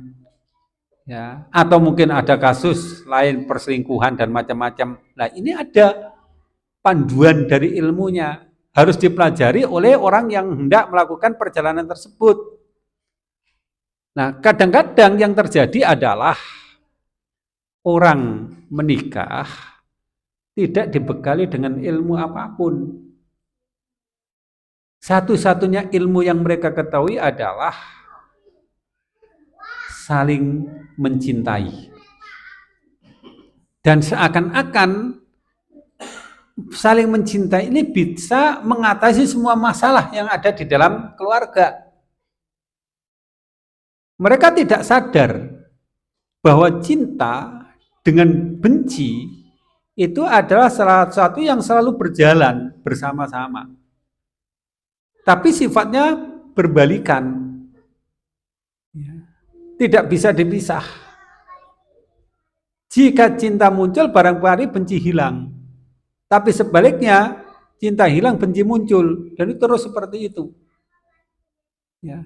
ya, atau mungkin ada kasus lain perselingkuhan dan macam-macam. Nah ini ada panduan dari ilmunya, harus dipelajari oleh orang yang hendak melakukan perjalanan tersebut. Nah kadang-kadang yang terjadi adalah orang menikah tidak dibekali dengan ilmu apapun. Satu-satunya ilmu yang mereka ketahui adalah saling mencintai. Dan seakan-akan saling mencintai ini bisa mengatasi semua masalah yang ada di dalam keluarga. Mereka tidak sadar bahwa cinta dengan benci itu adalah salah satu yang selalu berjalan bersama-sama. Tapi sifatnya berbalikan. Tidak bisa dipisah. Jika cinta muncul, barangkali benci hilang. Tapi sebaliknya, cinta hilang, benci muncul. Dan itu terus seperti itu. Ya.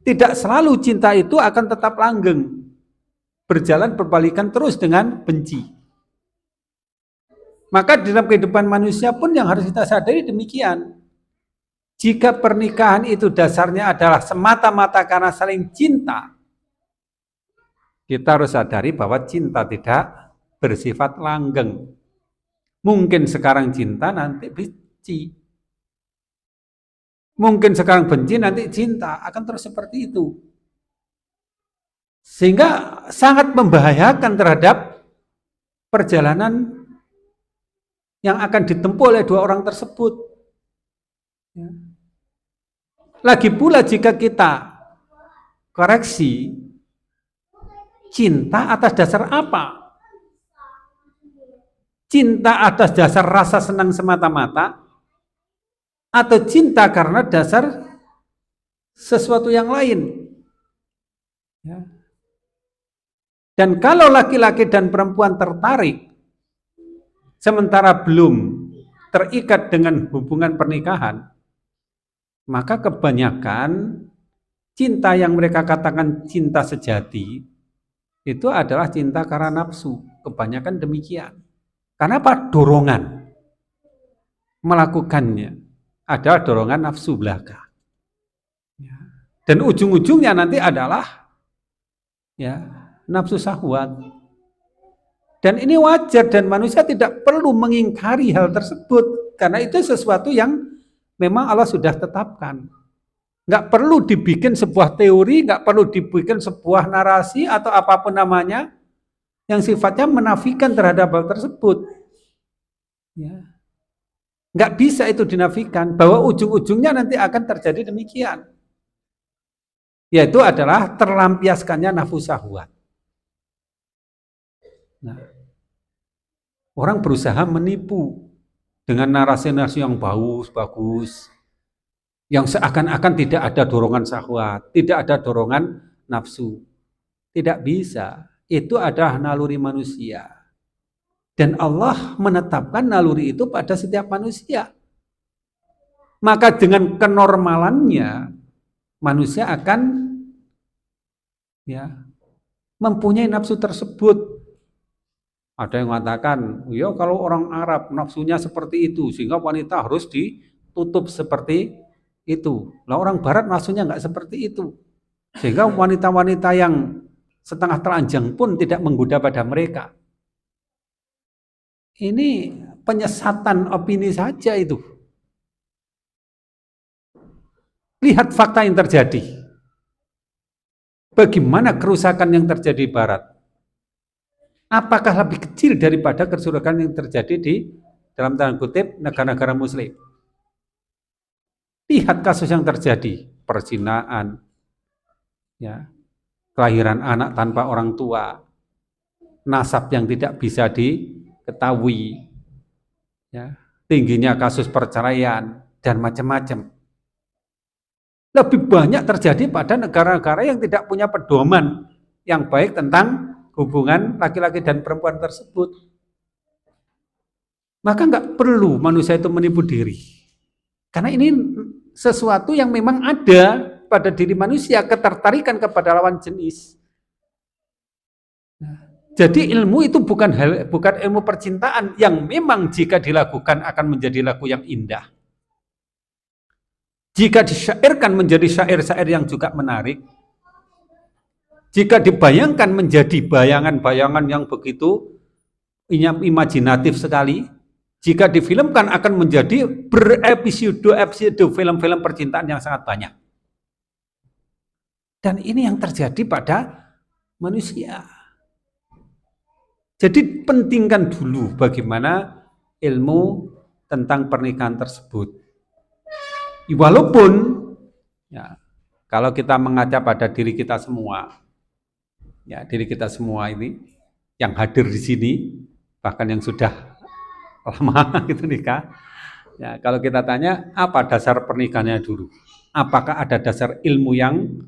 Tidak selalu cinta itu akan tetap langgeng. Berjalan berbalikan terus dengan benci. Maka dalam kehidupan manusia pun yang harus kita sadari demikian. Jika pernikahan itu dasarnya adalah semata-mata karena saling cinta, kita harus sadari bahwa cinta tidak bersifat langgeng. Mungkin sekarang cinta, nanti benci. Mungkin sekarang benci, nanti cinta. Akan terus seperti itu. Sehingga sangat membahayakan terhadap perjalanan yang akan ditempuh oleh dua orang tersebut. Lagi pula jika kita koreksi, cinta atas dasar apa? Cinta atas dasar rasa senang semata-mata, atau cinta karena dasar sesuatu yang lain? Ya. Dan kalau laki-laki dan perempuan tertarik, sementara belum terikat dengan hubungan pernikahan, maka kebanyakan cinta yang mereka katakan cinta sejati, itu adalah cinta karena nafsu. Kebanyakan demikian. Karena apa? Dorongan melakukannya adalah dorongan nafsu belaka. Dan ujung-ujungnya nanti adalah ya nafsu syahwat. Dan ini wajar dan manusia tidak perlu mengingkari hal tersebut. Karena itu sesuatu yang memang Allah sudah tetapkan. Nggak perlu dibikin sebuah teori, nggak perlu dibikin sebuah narasi atau apapun namanya yang sifatnya menafikan terhadap hal tersebut. Ya. Nggak bisa itu dinafikan, bahwa ujung-ujungnya nanti akan terjadi demikian. Yaitu adalah terlampiaskannya nafsu syahwat. Nah, orang berusaha menipu dengan narasi-narasi yang bagus, yang seakan-akan tidak ada dorongan syahwat, tidak ada dorongan nafsu. Tidak bisa. Itu adalah naluri manusia. Dan Allah menetapkan naluri itu pada setiap manusia. Maka dengan kenormalannya, manusia akan mempunyai nafsu tersebut. Ada yang mengatakan, ya kalau orang Arab nafsunya seperti itu, sehingga wanita harus ditutup seperti itu. Lah orang Barat nafsunya nggak seperti itu. Sehingga wanita-wanita yang setengah telanjang pun tidak menggoda pada mereka. Ini penyesatan opini saja itu. Lihat fakta yang terjadi. Bagaimana kerusakan yang terjadi di Barat? Apakah lebih kecil daripada kerusakan yang terjadi di dalam tanda kutip negara-negara Muslim? Lihat kasus yang terjadi, perzinahan, kelahiran anak tanpa orang tua, nasab yang tidak bisa diketahui, tingginya kasus perceraian, dan macam-macam. Lebih banyak terjadi pada negara-negara yang tidak punya pedoman yang baik tentang hubungan laki-laki dan perempuan tersebut. Maka nggak perlu manusia itu menipu diri. Karena ini sesuatu yang memang ada pada diri manusia, ketertarikan kepada lawan jenis. Jadi ilmu itu bukan ilmu percintaan yang memang jika dilakukan akan menjadi lagu yang indah. Jika disyairkan menjadi syair-syair yang juga menarik, jika dibayangkan menjadi bayangan-bayangan yang begitu imajinatif sekali, jika difilmkan akan menjadi berepisode film-film percintaan yang sangat banyak. Dan ini yang terjadi pada manusia. Jadi pentingkan dulu bagaimana ilmu tentang pernikahan tersebut. Walaupun kalau kita mengaca pada diri kita semua, diri kita semua ini yang hadir di sini, bahkan yang sudah lama gitu nikah, kalau kita tanya apa dasar pernikahannya dulu, apakah ada dasar ilmu yang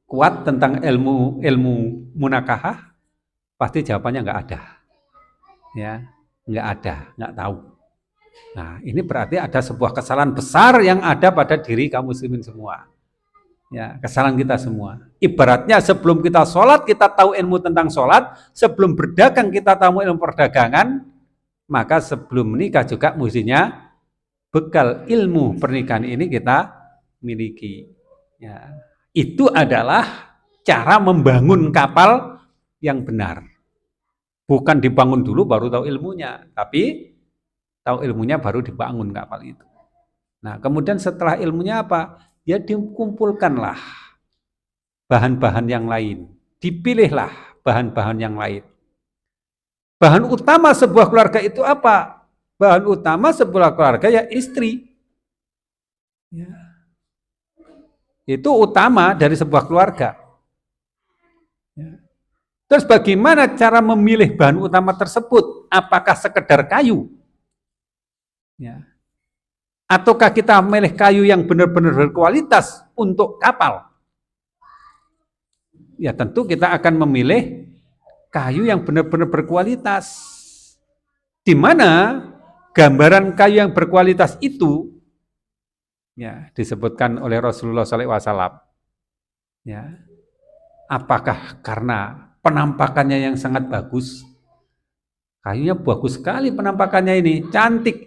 kuat tentang ilmu munakahah? Pasti jawabannya nggak ada, nggak ada, nggak tahu. Nah, ini berarti ada sebuah kesalahan besar yang ada pada diri kaum muslimin semua. Kesalahan kita semua. Ibaratnya sebelum kita sholat, kita tahu ilmu tentang sholat. Sebelum berdagang, kita tahu ilmu perdagangan. Maka sebelum menikah juga mestinya bekal ilmu pernikahan ini kita miliki. Itu adalah cara membangun kapal yang benar. Bukan dibangun dulu baru tahu ilmunya, tapi tahu ilmunya baru dibangun kapal itu. Nah, kemudian setelah ilmunya apa? Ya dikumpulkanlah bahan-bahan yang lain. Dipilihlah bahan-bahan yang lain. Bahan utama sebuah keluarga itu apa? Bahan utama sebuah keluarga ya istri. Itu utama dari sebuah keluarga. Terus bagaimana cara memilih bahan utama tersebut? Apakah sekedar kayu? Ataukah kita memilih kayu yang benar-benar berkualitas untuk kapal? Ya tentu kita akan memilih kayu yang benar-benar berkualitas. Di mana gambaran kayu yang berkualitas itu disebutkan oleh Rasulullah SAW. Apakah karena penampakannya yang sangat bagus? Kayunya bagus sekali penampakannya ini, cantik.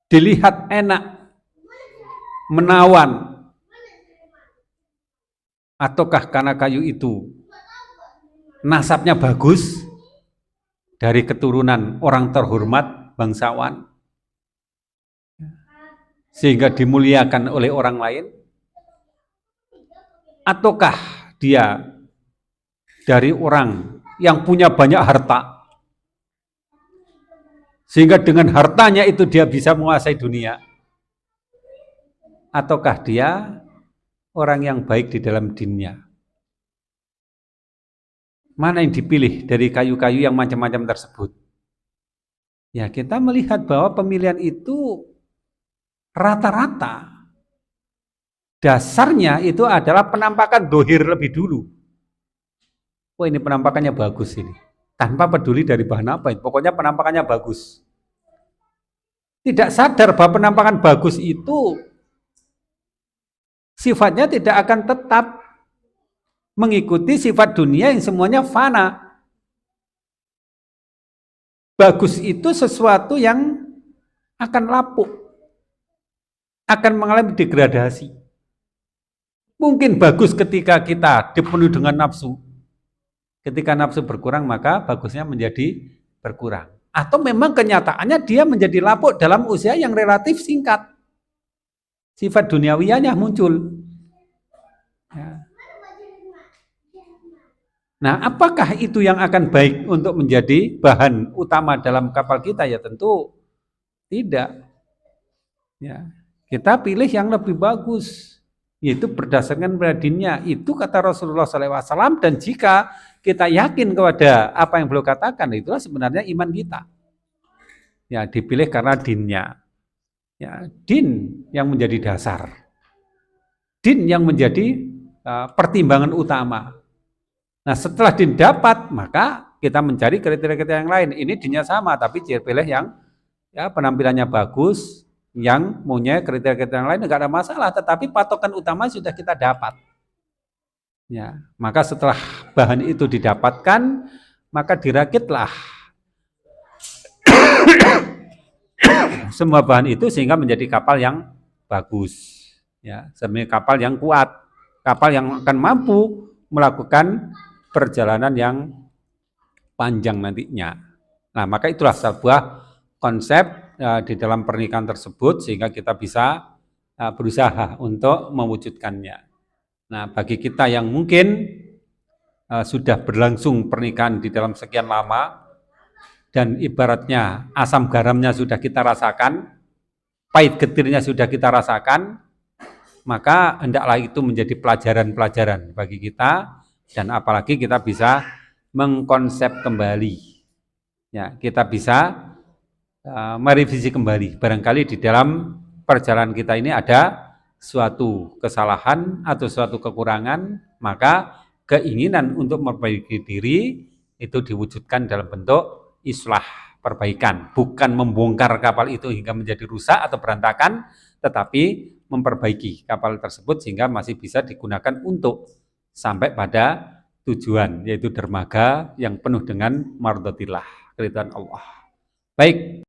Dilihat enak, menawan. Ataukah karena kayu itu nasabnya bagus dari keturunan orang terhormat, bangsawan, sehingga dimuliakan oleh orang lain? Ataukah dia dari orang yang punya banyak harta, sehingga dengan hartanya itu dia bisa menguasai dunia, ataukah dia orang yang baik di dalam dinnya? Mana yang dipilih dari kayu-kayu yang macam-macam tersebut? Ya, kita melihat bahwa pemilihan itu rata-rata dasarnya itu adalah penampakan dohir lebih dulu. Wah, ini penampakannya bagus ini. Tanpa peduli dari bahan apa, pokoknya penampakannya bagus. Tidak sadar bahwa penampakan bagus itu sifatnya tidak akan tetap mengikuti sifat dunia yang semuanya fana. Bagus itu sesuatu yang akan lapuk, akan mengalami degradasi. Mungkin bagus ketika kita dipenuhi dengan nafsu. Ketika nafsu berkurang, maka bagusnya menjadi berkurang. Atau memang kenyataannya dia menjadi lapuk dalam usia yang relatif singkat. Sifat duniawianya muncul. Ya. Nah, apakah itu yang akan baik untuk menjadi bahan utama dalam kapal kita? Ya tentu tidak. Ya, kita pilih yang lebih bagus, yaitu berdasarkan pada dinnya. Itu kata Rasulullah SAW, dan jika kita yakin kepada apa yang beliau katakan, itulah sebenarnya iman kita. Ya, dipilih karena dinnya. Ya, din yang menjadi dasar. Din yang menjadi pertimbangan utama. Nah, setelah din dapat, maka kita mencari kriteria-kriteria yang lain. Ini dinnya sama, tapi pilih yang ya penampilannya bagus, yang punya kriteria-kriteria yang lain enggak ada masalah, tetapi patokan utama sudah kita dapat. Ya, maka setelah bahan itu didapatkan, maka dirakitlah semua bahan itu sehingga menjadi kapal yang bagus. Ya, sebagai kapal yang kuat, kapal yang akan mampu melakukan perjalanan yang panjang nantinya. Nah, maka itulah sebuah konsep di dalam pernikahan tersebut sehingga kita bisa berusaha untuk mewujudkannya. Nah, bagi kita yang mungkin sudah berlangsung pernikahan di dalam sekian lama dan ibaratnya asam garamnya sudah kita rasakan, pahit getirnya sudah kita rasakan, maka hendaklah itu menjadi pelajaran-pelajaran bagi kita. Dan apalagi kita bisa mengkonsep kembali, ya kita bisa merevisi kembali. Barangkali di dalam perjalanan kita ini ada suatu kesalahan atau suatu kekurangan, maka keinginan untuk memperbaiki diri itu diwujudkan dalam bentuk islah, perbaikan, bukan membongkar kapal itu hingga menjadi rusak atau berantakan, tetapi memperbaiki kapal tersebut sehingga masih bisa digunakan untuk sampai pada tujuan, yaitu dermaga yang penuh dengan mardhatillah, keridhaan Allah. Baik.